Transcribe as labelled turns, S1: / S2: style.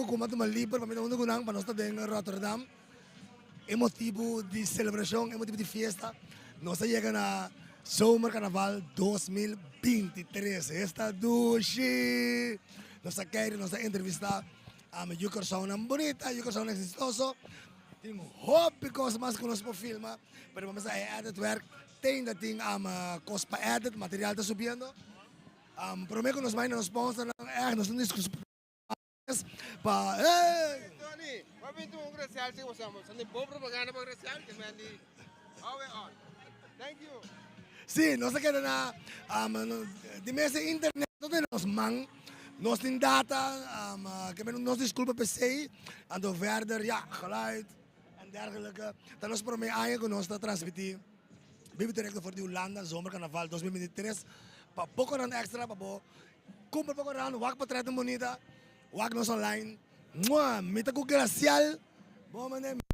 S1: Como tu maliper, pamita uno gunang panosta en Rotterdam. Emotivo de celebração, emotivo de fiesta. Nós chegamos na Zomer Carnaval 2023. Esta dushi. Nós queremos nossa entrevista a uma persona bonita, uma persona exitoso. Tem hobby coisas mais que nós por filmar, pero vamos a edit werk. Tem dat ding cost para edit, material está subindo. Prometo que nós vai nos sponsor, nós não discutimos para hey!
S2: Tony, wat vindt u over de zelfs? Was allemaal. Zijn de bovenpropaganda voor de zelfs? Ik ben die. Alweer on. Thank you.
S1: Sim, nós queremos na de mesa internet todos nós man, nós tem data, que men nós desculpa PC, en dan verder ja geluid en dergelijke. Dan ons probeer aan que nós está transmitir. Vive directo voor die Holanda Zomercarnaval 2023. Pa pouco dan extra, pa bo. Compra pouco dan, wak pa treta bonita, wak nós online. Mua, mita ku glacial. Bom mané.